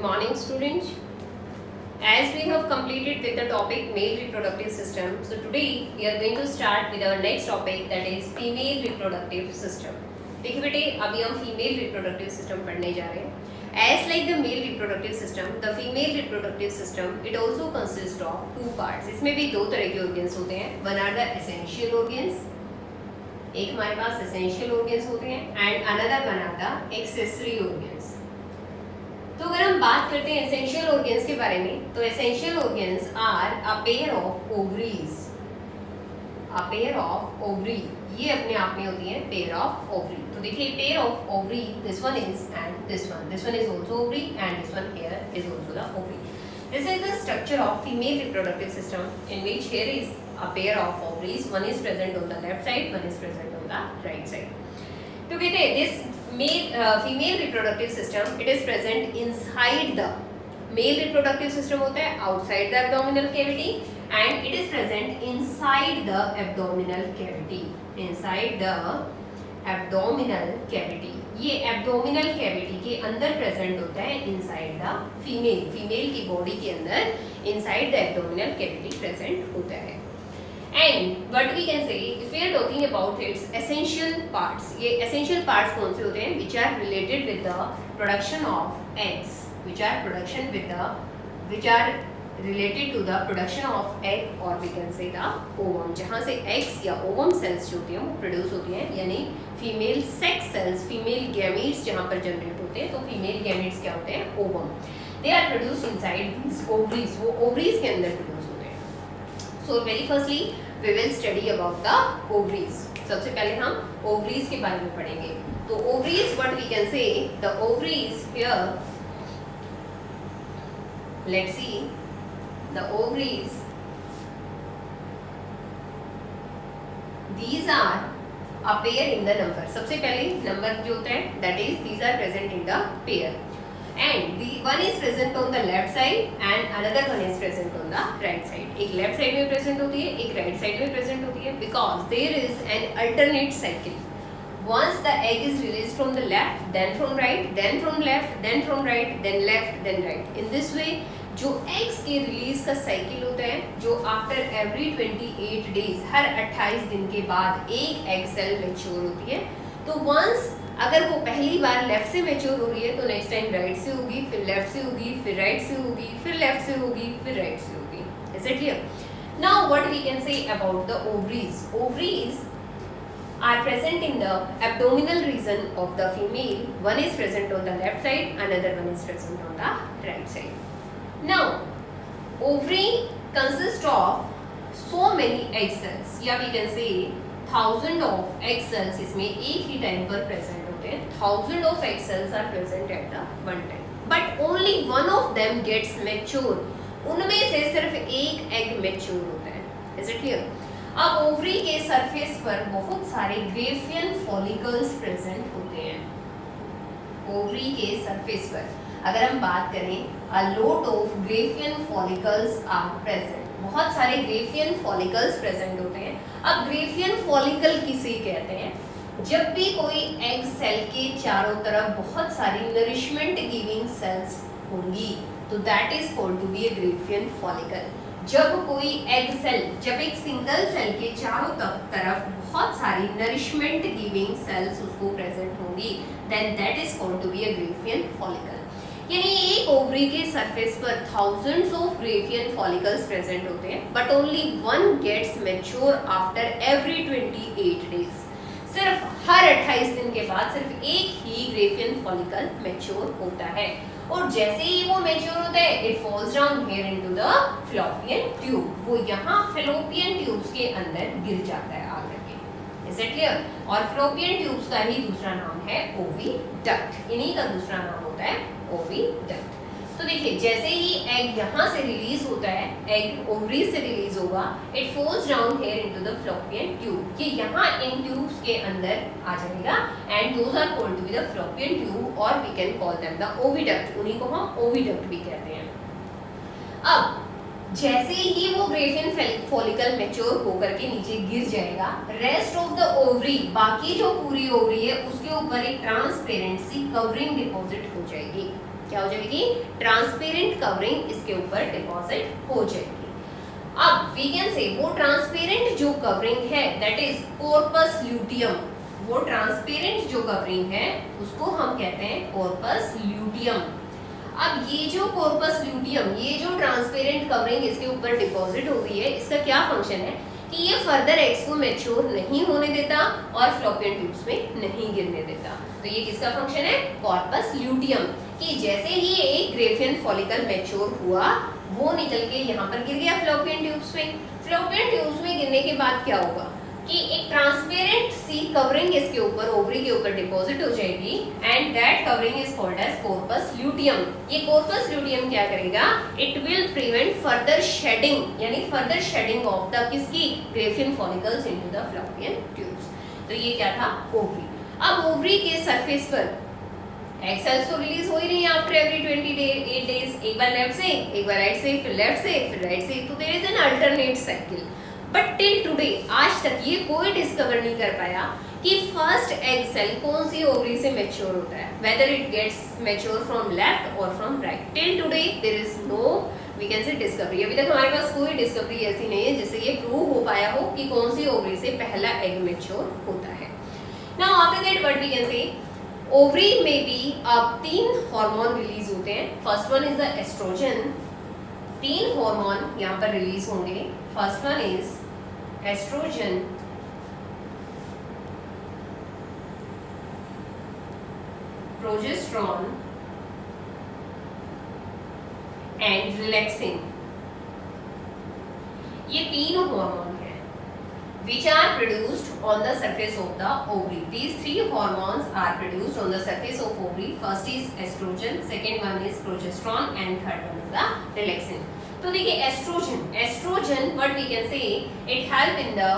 morning, students. As we have completed with the topic male reproductive system, so today we are going to start with our next topic, that is female reproductive system. देखिए बेटे, अभी हम female reproductive system पढ़ने जा रहे हैं. As like the male reproductive system, the female reproductive system it also consists of two parts. इसमें भी दो तरह के organs होते हैं. One are the essential organs. एक हमारे पास essential organs होते हैं and another one are the accessory organs. तो अगर हम बात करते हैं एसेंशियल ऑर्गन्स के बारे में, तो essential organs are a pair of ovaries. A pair of ovary, ये अपने आप में होती है पेयर ऑफ ओवरी. तो देखिए pair of ovary, this one is and this one is also ovary and this one here is also the ovary. This is the structure of female reproductive system in which here is a pair of ovaries. One is present on the left side, one is present on the right side. तो कहते हैं this female reproductive system it is present inside the male reproductive system होता है outside the abdominal cavity and it is present inside the abdominal cavity. Inside the abdominal cavity, ये abdominal cavity के अंदर present होता है inside the female की body के अंदर inside the abdominal cavity present होता है. And what we can say, if we are talking about its essential parts, ये essential parts कौन से होते हैं? Which are related with the production of eggs, which are related to the production of egg, or we can say the ovum, जहाँ से eggs या ovum cells जो होती हैं वो produce होती हैं, यानी female sex cells, female gametes जहाँ पर generate होते हैं, तो female gametes क्या होते हैं? Ovum. They are produced inside these ovaries, वो ovaries के अंदर produce होते हैं. So very firstly we will study about the ovaries. सबसे पहले हम ovaries के बारे में पढ़ेंगे. तो ovaries, what we can say, the ovaries here, let's see, the ovaries, these are a pair in the number. सबसे पहले number जो होता है, that is these are present in the pair. And the one is present on the left side and another one is present on the right side. एक left side में present होती है, एक right side में present होती है, because there is an alternate cycle. Once the egg is released from the left, then from right, then from left, then from right, then left, then right. In this way, जो eggs के release का cycle होता है, जो after every 28 days, हर 28 दिन के बाद एक egg cell mature होती है. तो once अगर वो पहली बार लेफ्ट से मैच्योर हो रही है, तो नेक्स्ट टाइम राइट से होगी, फिर लेफ्ट से होगी, फिर राइट से होगी, फिर लेफ्ट से होगी, फिर राइट से होगी. Is it clear? Now what we can say about the ovaries. Ovaries are present in the abdominal region of the female. One is present on the left side, another one is present on the right side. Now ovary consists of so many egg cells, या we can say thousand of egg cells इसमें एक ही time पर present होते हैं. Thousand of egg cells are present at the one time, but only one of them gets mature. उनमें से सिर्फ एक एग मैच्योर होता है. Is it clear? अब ओवरी के सरफेस पर बहुत सारे ग्रेफियन फॉलिकल्स प्रेजेंट होते हैं. ओवरी के सरफेस पर अगर हम बात करें, a lot of Graafian follicles are present. बहुत सारे ग्रेफियन फॉलिकल्स प्रेजेंट होते हैं. अब ग्रेफियन फॉलिकल किसे कहते हैं? जब भी कोई एग सेल के चारों तरफ बहुत सारी नरिशमेंट गिविंग सेल्स होंगी, तो that is called to be a Graafian follicle. जब कोई एग सेल, जब एक सिंगल सेल के चारों तरफ बहुत सारी नरिशमेंट गिविंग सेल्स उसको प्रेजेंट होंगी, then that is called to be a Graafian follicle. यानी एक ओवरी के सरफेस पर thousands of Graafian follicles present होते हैं, but only one gets mature after every 28 days. सिर्फ हर 28 दिन के बाद सिर्फ एक ही ग्रेफियन फॉलिकल मैच्योर होता है, और जैसे ही वो मैच्योर होता है, it falls down here into the fallopian tube. वो यहाँ फैलोपियन ट्यूब्स के अंदर गिर जाता है आकर के. Is it clear? और फैलोपियन ट्यूब्स का ही दूसरा नाम है ओविडक्ट. इन्हीं का दूसरा नाम होता है ओविडक्ट. तो देखिए जैसे ही एग यहाँ से रिलीज होता है, एग ओवरी से रिलीज होगा, it falls down here into the fallopian tube. ये यहाँ इन ट्यूब्स के अंदर आ जाएगा, and those are called to be the fallopian tube, और we can call them the oviduct. उन्हीं को हम ओविडक्ट भी कहते हैं. अब जैसे ही वो ग्रेफियन फॉलिकल मैच्योर होकर के नीचे गिर जाएगा, रेस्ट ऑफ द ओवरी, बाकी जो पूरी ओवरी है उसके ऊपर एक ट्रांसपेरेंट सी कवरिंग डिपॉजिट हो जाएगी. क्या हो जाएगी, ट्रांसपेरेंट कवरिंग इसके ऊपर डिपॉजिट हो जाएगी। अब वी कैन से वो ट्रांसपेरेंट जो कवरिंग है दैट इज कॉर्पस ल्यूटियम, वो ट्रांसपेरेंट जो कवरिंग है उसको हम कहते हैं कॉर्पस ल्यूटियम। अब ये जो कॉर्पस ल्यूटियम, ये जो ट्रांसपेरेंट कवरिंग इसके ऊपर डिपॉजिट हो गई है, इसका क्या फंक्शन है कि ये फर्दर एग्स को मैच्योर नहीं होने देता और फ्लोपियन ट्यूब्स में नहीं गिरने देता। तो ये किसका फंक्शन है, कॉर्पस ल्यूटियम, कि जैसे ही एक ग्रेफियन फॉलिकल मैच्योर हुआ वो निकल के यहाँ पर गिर गया फ्लोपियन ट्यूब्स में। फ्लोपियन ट्यूब्स में गिरने के बाद क्या होगा कि एक ट्रांसपेरेंट सी कवरिंग इसके ऊपर, ओवरी के ऊपर डिपॉजिट हो जाएगी and that covering is called as corpus luteum. ये कॉर्पस ल्यूटियम क्या करेगा, it will prevent further shedding, यानी फर्दर शेडिंग ऑफ द किसकी, Graafian follicles into the fallopian tubes. तो ये क्या था, ओवरी। अब ओवरी के सरफेस पर एग सेल्स तो रिलीज हो ही रही है आफ्टर एवरी 28 डेज, एक बार लेफ्ट से, एक बार राइट से, फिर लेफ्ट से, फिर राइट से। तो there is an alternate cycle. But till today, आज तक ये कोई डिस्कवर नहीं कर पाया कि फर्स्ट एग सेल कौन सी ओवरी से मैच्योर होता है, whether it gets mature from left और from right. Till today there is no we can say discovery, अभी तक हमारे पास कोई डिस्कवरी ऐसी नहीं है जिससे ये प्रूव हो पाया हो कि कौन सी ओवरी से पहला एग मैच्योर होता है। Now after that what we can say, ovary में भी अब 3 हार्मोन रिलीज होते हैं। First one is the estrogen, 3 hormone यहाँ पर रिलीज होंगे। First one is estrogen, progesterone and relaxin. ये 3 हार्मोन हैं which are produced on the surface of the ovary. These 3 hormones are produced on the surface of ovary. First is estrogen, second one is progesterone and third one is the relaxin. तो देखिए oestrogen what we can say, it help in the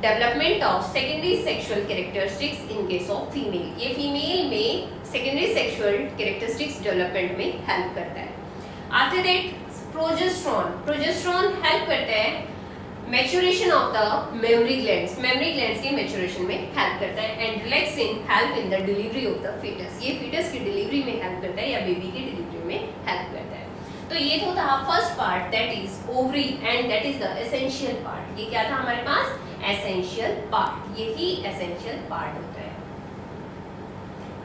development of secondary sexual characteristics in case of female. ये female में secondary sexual characteristics development में help करता है। After that progesterone help करता है maturation of the mammary glands की maturation में help करता है। And relaxin help in the delivery of the foetus, ये फीटस की डिलीवरी में हेल्प करता है या बेबी की डिलीवरी में हेल्प करता है। तो ये तो था first part that is ovary and that is the essential part. ये क्या था हमारे पास, एसेंशियल पार्ट, यही एसेंशियल पार्ट होता है।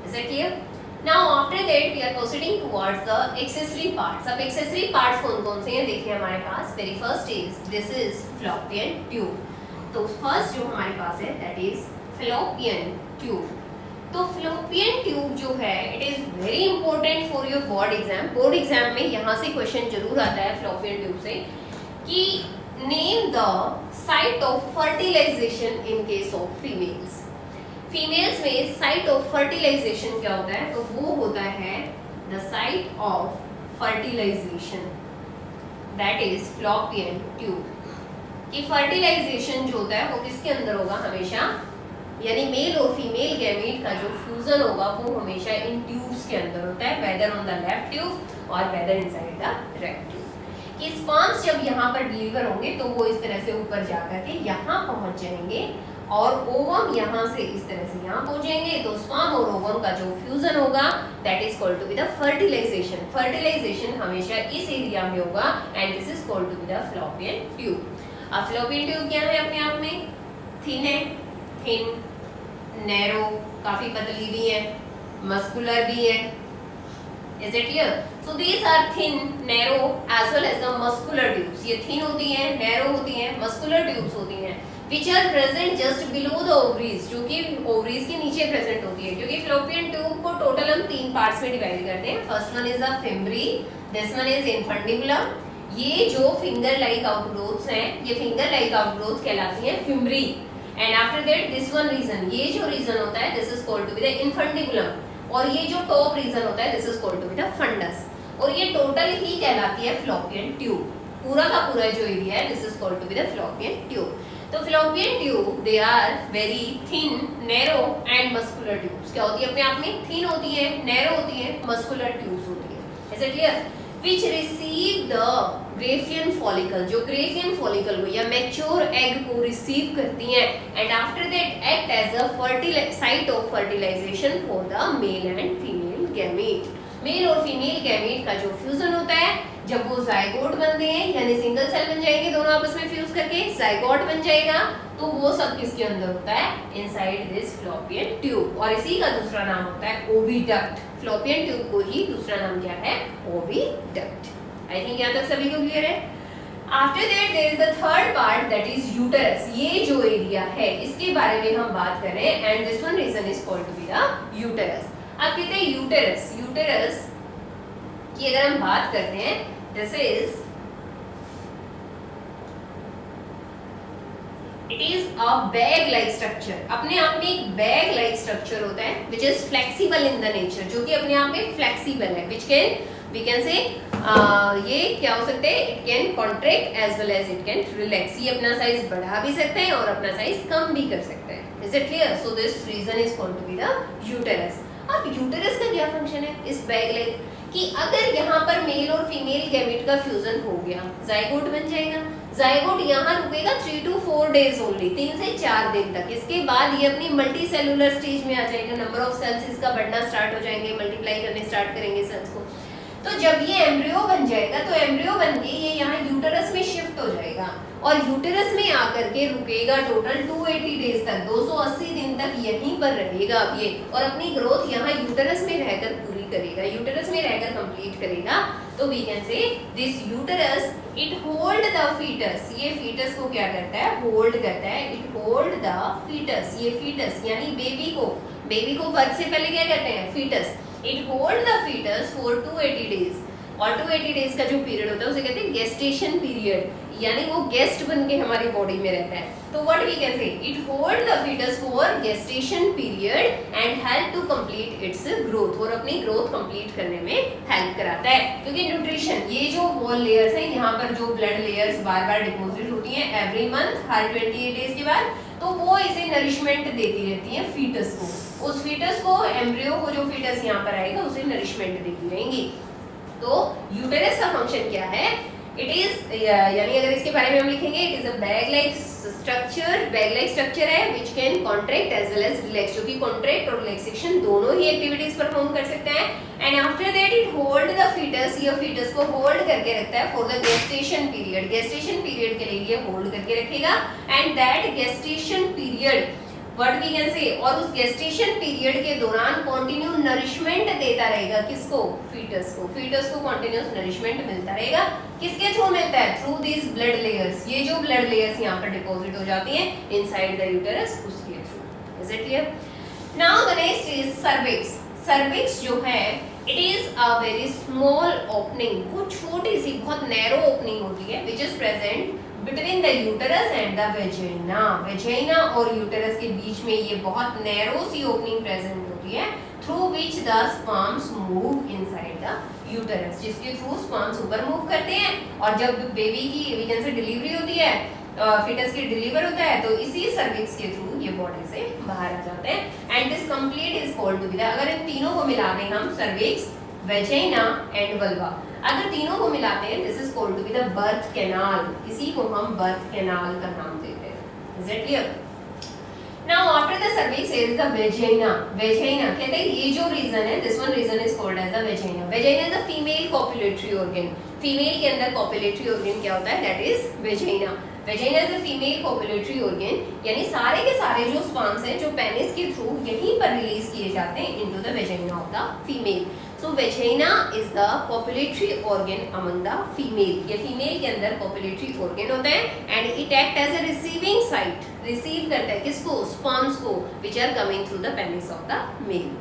Is it clear? Now after that we are proceeding towards the accessory parts. अब accessory parts कौन कौन से हैं देखिए हमारे पास। Very first is this is fallopian tube. तो first जो हमारे पास है that is fallopian tube. तो fallopian tube जो है it is very important for your board exam. Board exam में यहाँ से क्वेश्चन जरूर आता है fallopian tube से कि name the site of fertilization in case of females. Females में साइट ऑफ फर्टिलाइजेशन क्या होता है, तो वो होता है the site of fertilization that is fallopian tube. कि फर्टिलाइजेशन जो होता है वो किसके अंदर होगा हमेशा, यानी मेल और फीमेल गैमीट का जो फ्यूजन होगा वो हमेशा इन ट्यूब्स के अंदर होता है, whether on the left tube और whether inside the right tube. कि स्पर्म्स जब यहाँ पर डिलीवर होंगे तो वो इस तरह से ऊपर जाकर के यहाँ पहुंच जाएंगे और ओवम यहाँ से इस तरह से यहाँ पहुंचेंगे। तो स्पर्म और ओवम का जो फ्यूजन होगा that is called to be the fertilization. Fertilization हमेशा इस एरिया में होगा and this is called to be the fallopian tube. अब फ्लोपियन ट्यूब क्या है अपने आप में, थिन है, थिन, नैरो, काफी पतली भी है, मस्कुलर भी है। Is it clear? So these are thin, narrow as well as the muscular tubes. ये thin होती हैं, narrow होती हैं, muscular tubes होती हैं, which are present just below the ovaries, जो कि ovaries के नीचे present होती है। क्योंकि fallopian tube को total हम 3 parts में divide करते हैं। First one is the fimbriae, this one is infundibulum. ये जो finger like outgrowths हैं, ये finger like outgrowths कहलाती हैं fimbriae. And after that this one region, ये जो region होता है this is called to be the infundibulum. और ये जो टॉप रीजन होता है this is called to be the fundus. और ये टोटल ही कहलाती है फ्लोपियन ट्यूब। पूरा का पूरा जो एरिया है this is called to be the fallopian tube. तो fallopian tube they are very thin, narrow and muscular tubes. क्या होती है अपने आप में, थिन होती है, नैरो होती है, मस्कुलर ट्यूब्स होती है। Is it clear? which receive the Graafian follicle, जो ग्रेफियन फॉलिकल को या मैच्योर एग को रिसीव करती हैं and after that act as a site of fertilization for the male and female gamete. Male और female gamete का जो fusion होता है, जब वो जाइगोट बनते हैं यानी सिंगल सेल बन जाएंगे दोनों आपस में फ्यूज करके जाइगोट बन जाएगा, तो वो सब किसके अंदर होता है, इनसाइड दिस फ्लोपियन ट्यूब, और इसी का दूसरा नाम होता है ओविडक्ट। फ्लोपियन ट्यूब को ही दूसरा नाम क्या है, ओविडक्ट। आई थिंक यहाँ तक सभी को क्लियर है। After that there is the third part that is uterus. ये जो एरिया है इसके बारे में हम बात कर रहे हैं, and this one region is called to be the uterus. अब कहते हैं यूटेरस, यूटेरस की अगर हम बात करते हैं, this is it is a bag like structure. अपने आप में एक बैग लाइक स्ट्रक्चर होता है which is flexible in the nature, जो कि अपने आप में फ्लेक्सिबल है, विच कैन वी कैन से ये क्या हो सकते हैं, it can contract as well as it can relax. ये अपना साइज बढ़ा भी सकते हैं और अपना साइज कम भी कर सकते हैं। Is it clear? So this region is called to be the uterus. अब यूटेरस का क्या फंक्शन है इस बैग लाइक, कि अगर यहाँ पर मेल और फीमेल गैमेट का फ्यूजन हो गया, जाइगोट बन जाएगा। जाइगोट यहाँ रुकेगा 3 to 4 डेज ओनली, 3 से 4 दिन तक। इसके बाद ये अपनी मल्टी सेलुलर स्टेज में आ जाएगा, नंबर ऑफ सेल्स इसका बढ़ना स्टार्ट हो जाएंगे, मल्टीप्लाई करने स्टार्ट करेंगे सेल्स को। तो जब ये एम्ब्रियो बन जाएगा, तो एम्ब्रियो बन के ये यहाँ यूटेरस में शिफ्ट हो जाएगा, और यूटेरस में आकर के रुकेगा टोटल 280 डेज तक, 280 दिन तक यहीं पर रहेगा अब ये, और अपनी ग्रोथ यहाँ यूटेरस में रहकर पूरी करेगा, यूटेरस में रहकर कंप्लीट करेगा। तो we can say this uterus it hold the foetus. ये फीटस को क्या करता है, होल्ड करता है। इट होल्ड द फीटस, ये फीटस यानी बेबी को बर्थ से पहले क्या कहते हैं, foetus. It hold the foetus for 280 days, और 280 डेज का जो पीरियड होता है उसे कहते हैं गेस्टेशन पीरियड, यानी वो गेस्ट बन के हमारी बॉडी में रहता है। तो what we can say, it hold the foetus for gestation period and help to complete its growth, और अपनी ग्रोथ कंप्लीट करने में हेल्प कराता है। क्योंकि न्यूट्रिशन, ये जो वॉल लेयर्स हैं, यहाँ पर जो ब्लड लेयर्स बार बार डिपॉजिट होती हैं एवरी मंथ, हर 28 डेज के बाद, तो वो इसे नरिशमेंट देती रहती है फीटस को। उस फीटस को, एम्ब्रियो को, जो फीटस यहाँ पर आएगा उसे नरिशमेंट देती रहेंगी। तो यूटेरस का फंक्शन क्या है, इट इज यानी अगर इसके बारे में हम लिखेंगे, it is a bag like structure. Bag like structure है which can contract as well as relax, जो कि कॉन्ट्रैक्ट और रिलैक्सेशन दोनों ही एक्टिविटीज परफॉर्म कर सकते हैं। And after that it hold the foetus, ये फीटस को होल्ड करके रखता है for the gestation period. Gestation period के लिए ये होल्ड करके रखेगा, and that gestation period what we can say, और उस गेस्टेशन पीरियड के दौरान कंटिन्यू नरिशमेंट देता रहेगा, किसको, फीटस को। फीटस को कंटिन्यूस नरिशमेंट मिलता रहेगा, किसके थ्रू मिलता है, थ्रू दिस ब्लड लेयर्स। ये जो ब्लड लेयर्स यहाँ पर डिपॉजिट हो जाती हैं इनसाइड द यूटेरस, उसके through. Is it clear? Now the next is cervix. Cervix जो है it is a very small opening, वो छोटी सी बहुत नैरो ओपनिंग होती है विच is present between the uterus and the vagina. Vagina और यूटेरस के बीच में ये बहुत नैरो सी ओपनिंग प्रेजेंट होती है, through which the sperms move inside the uterus, जिसके थ्रू स्पर्म्स ऊपर मूव करते हैं, और जब बेबी की वी कैन से डिलीवरी होती है, फीटस की डिलीवर होता है, तो इसी सर्विक्स के थ्रू ये बॉडी से बाहर आ जाते हैं। And this complete is called to be the, अगर इन तीनों को मिला दें हम, सर्विक्स, वेजाइना एंड वल्वा, अगर तीनों को मिलाते हैं, this is called to be the birth canal. इसी को हम बर्थ कैनाल का नाम देते हैं। Is it clear? Now after the cervix is the vagina. Vagina कहते हैं ये जो रीजन है, this one region is called as the vagina. Vagina is the female copulatory organ. Female के अंदर कॉपुलेटरी ऑर्गन क्या होता है, that is vagina. Vagina is the female copulatory organ, यानी सारे के सारे जो स्पर्म्स हैं जो पेनिस के थ्रू यहीं पर रिलीज किए जाते हैं into the vagina of the female. So vagina is the copulatory organ among the female. ये फीमेल के अंदर copulatory organ होता है, and it act as a receiving site. Receive करता है किसको, sperms को, which are coming through the penis of the male.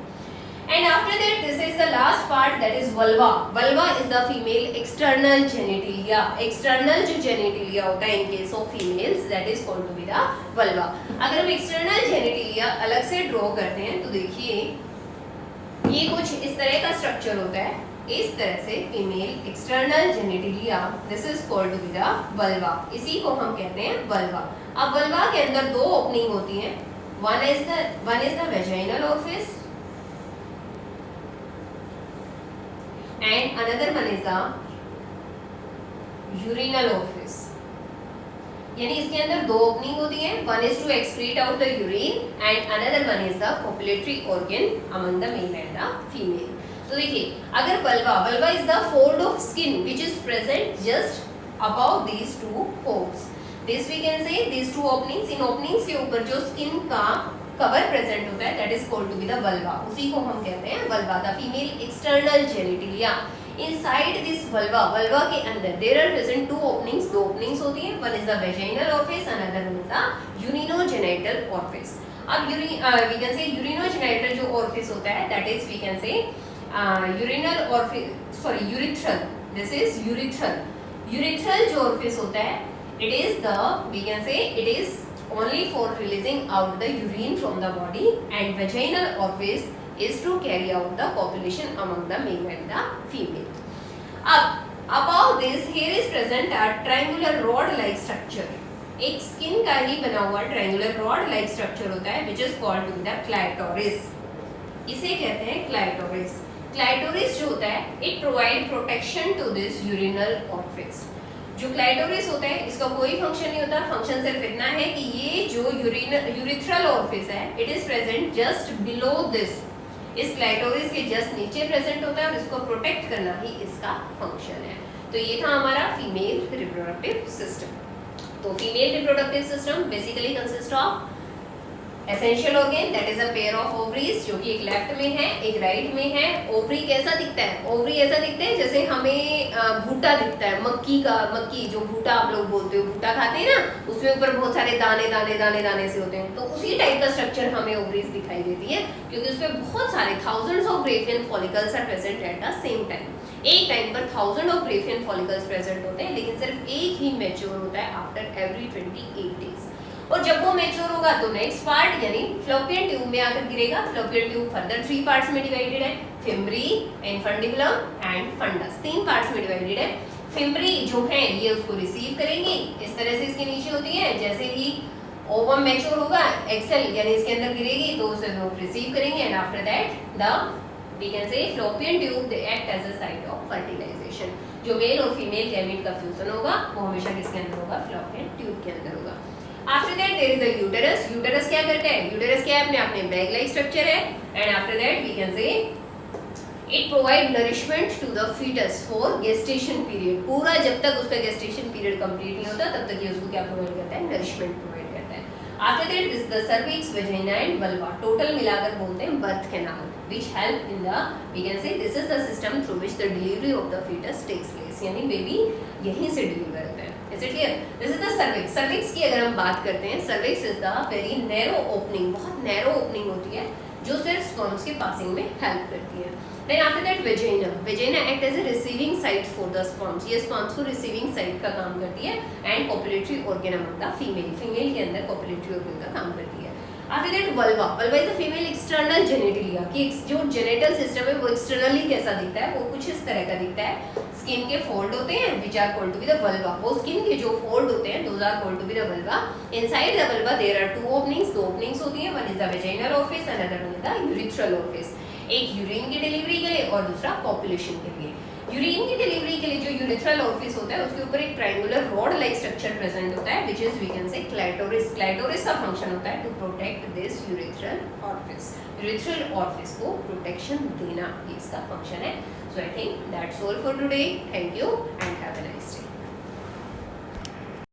And after that, this is the last part, that is vulva. Vulva is the female external genitalia. External जो genitalia होता है in case of females, that is called to be the vulva. अगर हम external genitalia अलग से draw करते हैं, तो देखिए ये कुछ इस तरह का स्ट्रक्चर होता है, इस तरह से female external genitalia, this is called to be the vulva. इसी को हम कहते हैं वल्वा। अब वल्वा के अंदर दो ओपनिंग होती हैं, one is the vaginal orifice and another one is the urinal orifice. यानी इसके अंदर दो ओपनिंग होती है, one is to excrete out the urine and another one is the copulatory organ among the male and the female. तो देखिए अगर vulva is the fold of skin which is present just above these two holes, this we can say these two openings, इन openings के ऊपर जो skin का cover present होता है that is called to be the vulva, उसी को हम कहते हैं vulva, the female external genitalia. Inside this vulva के अंदर there are present two openings, दो openings होती हैं, one is the vaginal orifice, another one is the urinogenital orifice। अब we can say urinogenital जो orifice होता है that is we can say urinal orifice, sorry urethral, this is urethral जो orifice होता है it is the we can say it is only for releasing out the urine from the body, and vaginal orifice is to carry out the copulation among the male and the female। अब above this here is present a triangular rod like structure, एक skin का ही बना हुआ triangular rod like structure होता है which is called to the clitoris, इसे कहते हैं clitoris। clitoris जो होता है it provide protection to this urinal orifice। जो क्लाइटोरिस होता है इसका कोई फंक्शन नहीं होता, फंक्शन सिर्फ इतना है कि ये जो यूरिथ्रल ओरिफिस है it is present just below this, इस क्लाइटोरिस के जस्ट नीचे प्रेजेंट होता है और इसको प्रोटेक्ट करना ही इसका फंक्शन है। तो ये था हमारा फीमेल रिप्रोडक्टिव सिस्टम। तो female reproductive system basically consist of essential organ that is a pair of ovaries, जो कि एक लेफ्ट में है एक राइट में है। ओवरी कैसा दिखता है? ओवरी ऐसा दिखता है जैसे हमें भुट्टा दिखता है, मक्की जो भुट्टा आप लोग बोलते हो, भुट्टा खाते हैं ना, उसमें ऊपर बहुत सारे दाने दाने दाने दाने से होते हैं, तो उसी टाइप का स्ट्रक्चर हमें ओवरीज दिखाई देती है क्योंकि उसमें बहुत सारे thousands of Graafian follicles are present at the same time. एक टाइम पर thousand of Graafian follicles present होते हैं, लेकिन सिर्फ एक ही मैच्योर होता है आफ्टर एवरी 28 डेज। और जब वो मैच्योर होगा तो नेक्स्ट पार्ट यानी फ्लोपियन ट्यूब में आकर गिरेगा। फ्लोपियन ट्यूब फर्दर 3 पार्ट्स में डिवाइडेड है, fimbriae, infundibulum and fundus, 3 parts में डिवाइडेड है। फिम्बरी जो है ये उसको रिसीव करेंगी, इस तरह से इसके नीचे होती है, जैसे ही ओवम मैच्योर होगा एक्सेल यानी इसके अंदर गिरेगी तो उसे लोग रिसीव करेंगे and after that the we can say fallopian tube they act as a site of fertilization. जो मेल और फीमेल गैमेट का फ्यूजन होगा वो हमेशा किसके अंदर होगा? फ्लोपियन ट्यूब के अंदर होगा। After that there is the uterus. Uterus क्या करता है? यूटेरस क्या है? अपने आप में बैग लाइक स्ट्रक्चर है and after that we can say it provide nourishment to the foetus for gestation period. पूरा जब तक उसका गेस्टेशन पीरियड कंप्लीट नहीं होता तब तक ये उसको क्या प्रोवाइड करता है? नरिशमेंट प्रोवाइड करता है। After that this the cervix, vagina and vulva, total मिलाकर बोलते हैं birth canal, which help in the we can say this is the system through which the delivery of the fetus takes place, यानी baby यहीं से deliver होता है। Is it clear? This is the cervix। cervix की अगर हम बात करते हैं, cervix is the very narrow opening, बहुत narrow opening होती है जो सिर्फ स्पर्म्स के पासिंग में हेल्प करती है। Then after that vagina, vagina act as a receiving site for the sperms, ये sperms को receiving site का काम करती है and copulatory organ among the female, female के अंदर copulatory organ का काम करती है। After that vulva, vulva is the female external genitalia, कि जो जेनेटल सिस्टम है वो एक्सटर्नली कैसा दिखता है? वो कुछ इस तरह का दिखता है। स्किन के फोल्ड होते हैं which are called to be the vulva, वो स्किन के जो फोल्ड होते हैं those are called to be the vulva। Inside the vulva there are 2 openings, 2 openings होती हैं, one is the vaginal orifice, another one is the urethral orifice। एक urine की delivery के लिए और दूसरा पॉपुलेशन के लिए। यूरिन की डिलीवरी के लिए जो यूरिथ्रल ओरिफिस होता है उसके ऊपर एक triangular rod like structure present होता है which is we can say clitoris. Clitoris का फंक्शन होता है to protect this urethral orifice, urethral orifice को प्रोटेक्शन देना, ये इसका फंक्शन है। So I think that's all for today. Thank you and